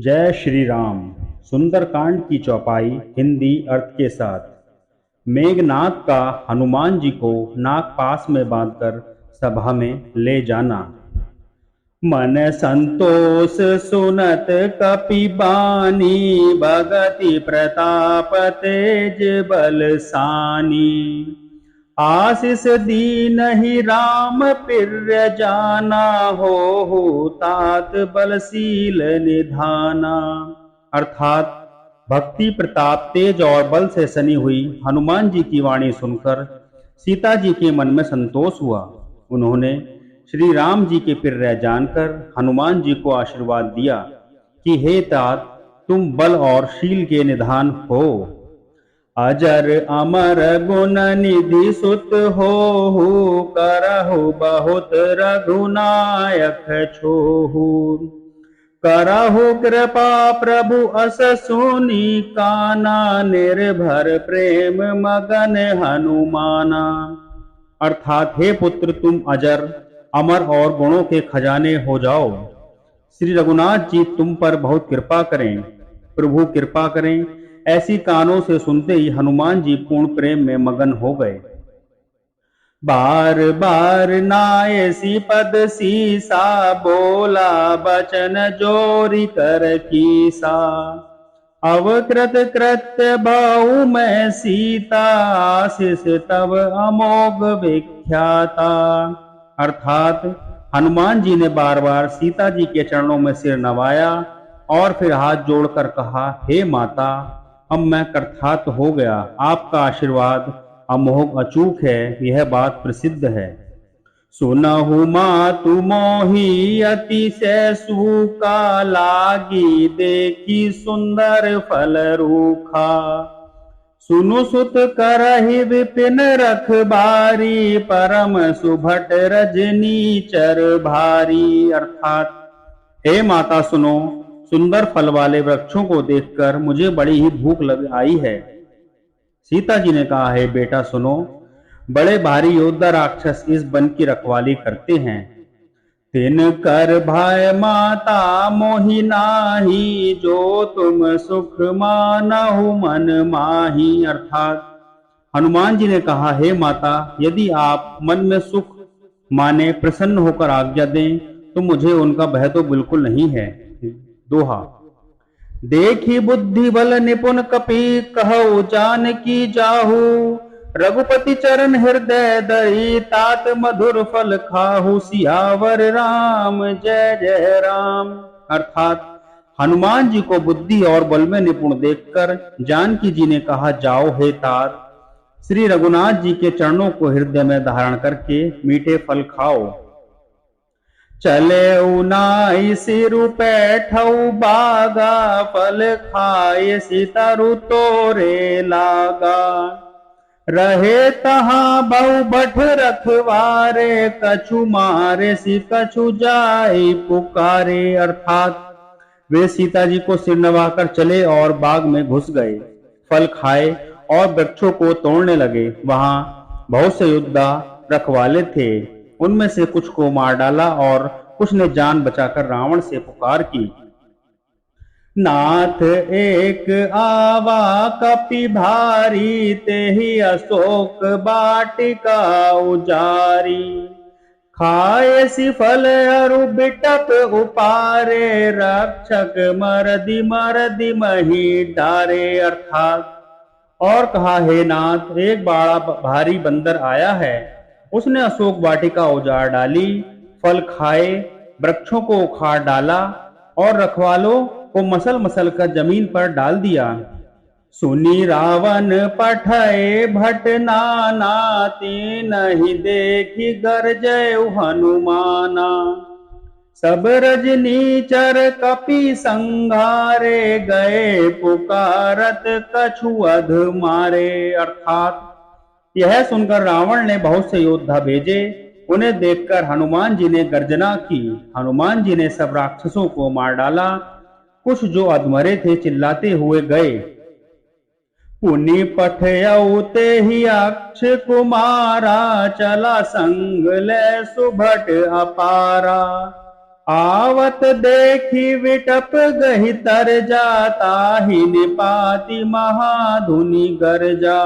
जय श्री राम। सुंदरकांड की चौपाई हिंदी अर्थ के साथ। मेघनाद का हनुमान जी को नाग पास में बांधकर सभा में ले जाना। मन संतोष सुनत कपि बानी, भगति प्रताप तेज बल सानी। आशीष दीनहि राम पिर्य जाना, हो तात बलशील निधाना। अर्थात भक्ति प्रताप तेज और बल से सनी हुई हनुमान जी की वाणी सुनकर सीता जी के मन में संतोष हुआ। उन्होंने श्री राम जी के पिर्य जानकर हनुमान जी को आशीर्वाद दिया कि हे तात, तुम बल और शील के निधान हो। अजर अमर गुण निधि सुत होहु, करहु बहुत रघुनायक छोहु। करहु कृपा प्रभु अस सुनी काना, निर्भर प्रेम मगन हनुमाना। अर्थात हे पुत्र, तुम अजर अमर और गुणों के खजाने हो जाओ। श्री रघुनाथ जी तुम पर बहुत कृपा करें, प्रभु कृपा करें। ऐसी कानों से सुनते ही हनुमान जी पूर्ण प्रेम में मगन हो गए। बार बार नायसी पद सीसा, बोला बचन जोरी कर कीसा। अवकृत कृत्य बहु मैं सीता, आशीष तब अमोघ विख्याता। अर्थात हनुमान जी ने बार बार सीता जी के चरणों में सिर नवाया और फिर हाथ जोड़कर कहा, हे माता, अब मैं कृतार्थ हो गया। आपका आशीर्वाद अमोघ अचूक है, यह बात प्रसिद्ध है। सुनहु मातु मोहि अतिशय सूका, लागी देखी सुंदर फल रूखा। सुनु सुत करहि विपिन रखबारी, परम सुभट रजनी चर भारी। अर्थात हे माता सुनो, सुंदर फल वाले वृक्षों को देखकर मुझे बड़ी ही भूख लग आई है। सीता जी ने कहा, है बेटा सुनो, बड़े भारी योद्धा राक्षस इस वन की रखवाली करते हैं। तिन कर भय माता मोहि नाही, जो तुम सुख मानहु मन माही। अर्थात हनुमान जी ने कहा, हे माता, यदि आप मन में सुख माने प्रसन्न होकर आज्ञा दें तो मुझे उनका भय तो बिल्कुल नहीं है। दोहा। देखी बुद्धि बल निपुण कपि, कहु जानकी जाहू। रघुपति चरण हृदय दही, तात मधुर फल खाहू। सियावर राम जय जय राम। अर्थात हनुमान जी को बुद्धि और बल में निपुण देखकर जानकी जी ने कहा, जाओ हे तात, श्री रघुनाथ जी के चरणों को हृदय में धारण करके मीठे फल खाओ। चले उनाई सिरु पैठऊ बागा, फल खाए सितरु तोरे लागा। रहे तहां बहु बठ रखवारे, कछु मारे सि कछु जाई पुकारे। अर्थात वे सीता जी को सिर नवाकर चले और बाग में घुस गए, फल खाए और वृक्षों को तोड़ने लगे। वहां बहुत से योद्धा रखवाले थे, उनमें से कुछ को मार डाला और कुछ ने जान बचाकर रावण से पुकार की। नाथ एक आवा कपि भारी, तेहि अशोक बाटिका उजारी। खाए सि फल अरु बिटप उपारे, रक्षक मरदि मरदि मही डारे। अर्थात और कहा, हे नाथ, एक बड़ा भारी बंदर आया है, उसने अशोक वाटिका उजाड़ डाली, फल खाए, वृक्षों को उखाड़ डाला और रखवालों को मसल मसल कर जमीन पर डाल दिया। सुनी रावण पठय भट नाना, नहीं देखी गरजय हनुमाना। सब रजनी चर कपि संघारे, गए पुकारत कछु अध मारे। अर्थात यह सुनकर रावण ने बहुत से योद्धा भेजे, उन्हें देखकर हनुमान जी ने गर्जना की। हनुमान जी ने सब राक्षसों को मार डाला, कुछ जो अधमरे थे चिल्लाते हुए गए। पुनि पठयउ तेहि अक्ष कुमारा, चला संग ले सुभट अपारा। आवत देखी विटप गही तर जाता ही निपाति महाधुनि गर्जा।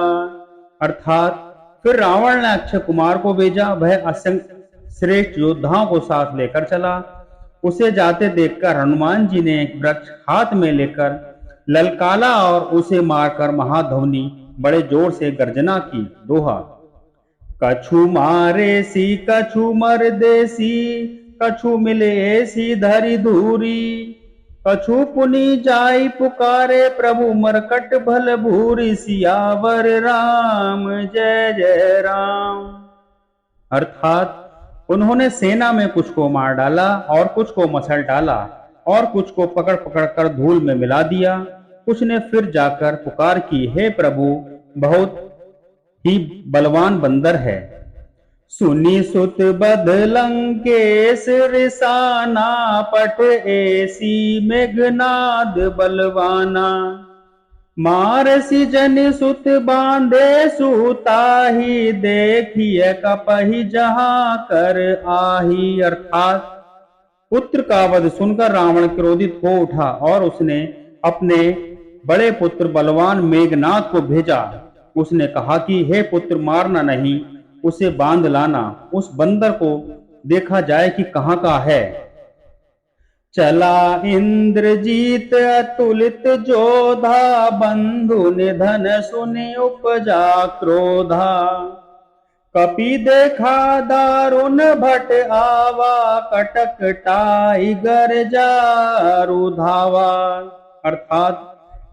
अर्थात फिर रावण ने अक्षय कुमार को भेजा। वह असंख्य श्रेष्ठ योद्धाओं को साथ लेकर चला। उसे जाते देखकर हनुमान जी ने एक वृक्ष हाथ में लेकर ललकाला और उसे मारकर महाध्वनि बड़े जोर से गर्जना की। दोहा। कछु मारे सी कछु मर देसी, कछु मिले सी धरी धूरी, कछु पुनि जाई पुकारे प्रभु मरकट भल भूरी, सियावर राम जय जय राम। अर्थात उन्होंने सेना में कुछ को मार डाला और कुछ को मसल डाला और कुछ को पकड़ पकड़ कर धूल में मिला दिया। कुछ ने फिर जाकर पुकार की, हे प्रभु बहुत ही बलवान बंदर है। सुनी सुत बद लंकेश रिसाना, पट ऐसी मेघनाद बलवाना, मारसी जन सुत बांधे सुताही, देखिए कपहि जहां कर आही। अर्थात पुत्र का वध सुनकर रावण क्रोधित हो उठा और उसने अपने बड़े पुत्र बलवान मेघनाद को भेजा। उसने कहा कि हे पुत्र मारना नहीं, उसे बांध लाना। उस बंदर को देखा जाए कि कहां का है। चला इंद्रजीत अतुलित जोधा, बंधु निधन सुनि उपजा क्रोधा, कपि देखा दारुण भट आवा, कटकटाई गर्जा रुधावा। अर्थात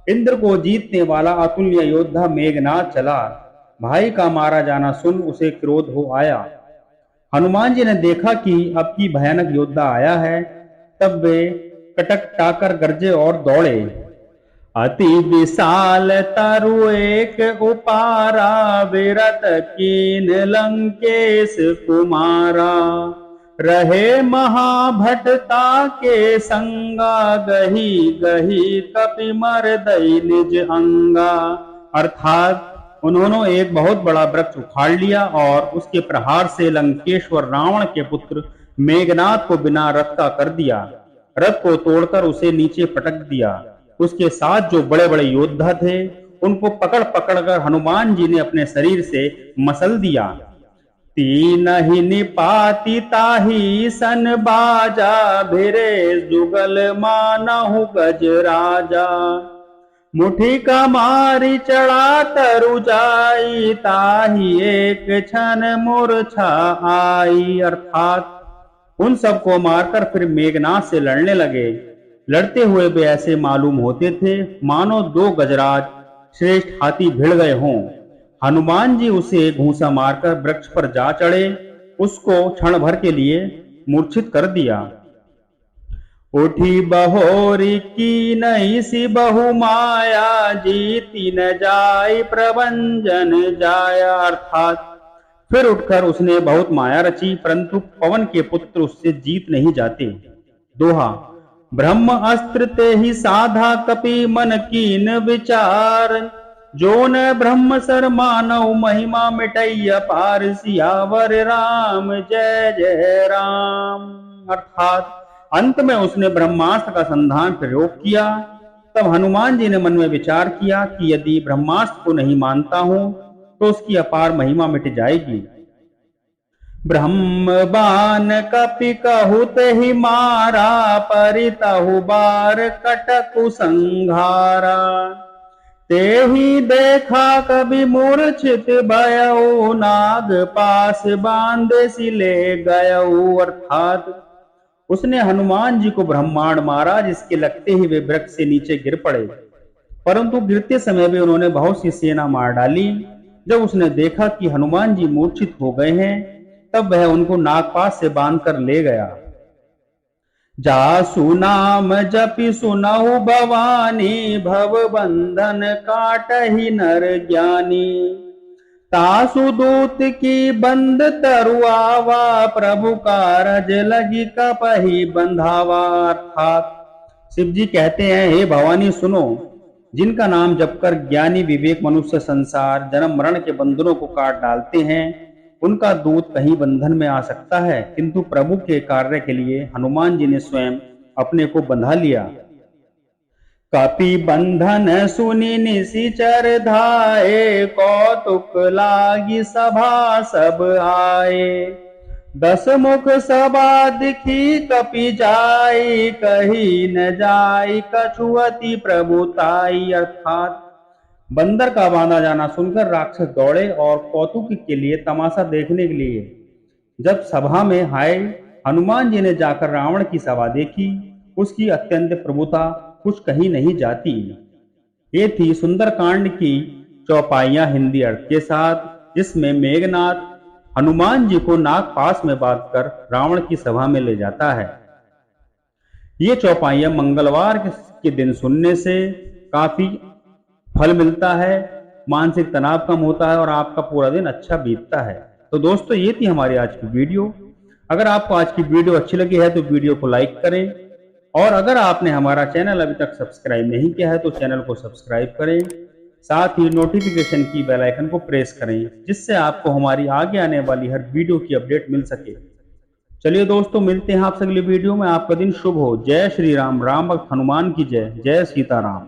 इंद्र को जीतने वाला अतुल्य योद्धा मेघनाद चला। भाई का मारा जाना सुन उसे क्रोध हो आया। हनुमान जी ने देखा कि अब की भयानक योद्धा आया है। तब वे कटकटाकर गरजे और दौड़े। अति विशाल तरु एक उपारा, विरत कीन लंकेश कुमारा, रहे महाभटता के संगा, गही गही कपि मर दई निज अंगा। अर्थात उन्होंने एक बहुत बड़ा वृक्ष उखाड़ लिया और उसके प्रहार से लंकेश्वर रावण के पुत्र मेघनाद को बिना रथ का कर दिया। रथ को तोड़कर उसे नीचे पटक दिया। उसके साथ जो बड़े बड़े योद्धा थे उनको पकड़ पकड़कर हनुमान जी ने अपने शरीर से मसल दिया। तीन ही निपाति ताही सन बाजा, भिरे जुगल मानहु गज राजा, मुठी का मारी चढ़ा तरु जाई, ताही एक क्षण मूर्छा आई। अर्थात उन सबको मारकर फिर मेघनाद से लड़ने लगे। लड़ते हुए वे ऐसे मालूम होते थे मानो दो गजराज श्रेष्ठ हाथी भिड़ गए हों। हनुमान जी उसे घूंसा मारकर वृक्ष पर जा चढ़े, उसको क्षण भर के लिए मूर्छित कर दिया। उठी बहोरी की नहीं सी बहु माया, जीती न जाई प्रभंजन जाया। अर्थात फिर उठकर उसने बहुत माया रची, परंतु पवन के पुत्र उससे जीत नहीं जाते। दोहा। ब्रह्म अस्त्र ते ही साधा, कपि मन कीन विचार, जो न ब्रह्म सर मानव महिमा मिटैया पार, सियावर राम जय जय राम। अर्थात अंत में उसने ब्रह्मास्त्र का संधान प्रयोग किया। तब हनुमान जी ने मन में विचार किया कि यदि ब्रह्मास्त्र को नहीं मानता हूं तो उसकी अपार महिमा मिट जाएगी। ब्रह्म बान कपि कहूत ही मारा, परितहु बार कटकु संघारा, तेहि देखा कभी मूर्छित भयउ, नाग पास बांधे सिले गयउ। अर्थात उसने हनुमान जी को ब्रह्मांड मारा, जिसके लगते ही वे वृक्ष से नीचे गिर पड़े, परंतु गिरते समय भी उन्होंने बहुत सी सेना मार डाली। जब उसने देखा कि हनुमान जी मूर्छित हो गए हैं, तब वह उनको नागपाश से बांधकर ले गया। जासु नाम जपि सुनहु भवानी, भव बंधन काटहि नर ज्ञानी, तासु दूत की बंद तरुआवा, प्रभु कारज लगी कपहि बंधावा। अर्थात शिव जी कहते हैं, हे भवानी सुनो, जिनका नाम जपकर ज्ञानी विवेक मनुष्य संसार जन्म मरण के बंधनों को काट डालते हैं, उनका दूत कहीं बंधन में आ सकता है, किंतु प्रभु के कार्य के लिए हनुमान जी ने स्वयं अपने को बंधा लिया। कपि बंधन सुनि निशिचर धाये, कौतुक लागी सभा सब आए। 10 मुख सभा दिखी कपि जाई, कही न जाई कछुअति प्रभुताई। अर्थात बंदर का बांधा जाना सुनकर राक्षस दौड़े और कौतुक के लिए, तमाशा देखने के लिए जब सभा में आए। हनुमान जी ने जाकर रावण की सभा देखी, उसकी अत्यंत प्रभुता कुछ कहीं नहीं जाती। ये थी सुंदरकांड की चौपाइयां हिंदी अर्थ के साथ, जिसमें मेघनाथ हनुमान जी को नागपाश में बांधकर रावण की सभा में ले जाता है। ये चौपाइयां मंगलवार के दिन सुनने से काफी फल मिलता है, मानसिक तनाव कम होता है और आपका पूरा दिन अच्छा बीतता है। तो दोस्तों, ये थी हमारी आज की वीडियो। अगर आपको आज की वीडियो अच्छी लगी है तो वीडियो को लाइक करें, और अगर आपने हमारा चैनल अभी तक सब्सक्राइब नहीं किया है तो चैनल को सब्सक्राइब करें। साथ ही नोटिफिकेशन की बेल आइकन को प्रेस करें, जिससे आपको हमारी आगे आने वाली हर वीडियो की अपडेट मिल सके। चलिए दोस्तों, मिलते हैं आपसे अगली वीडियो में। आपका दिन शुभ हो। जय श्री राम। राम भक्त हनुमान की जय। जय सीताराम।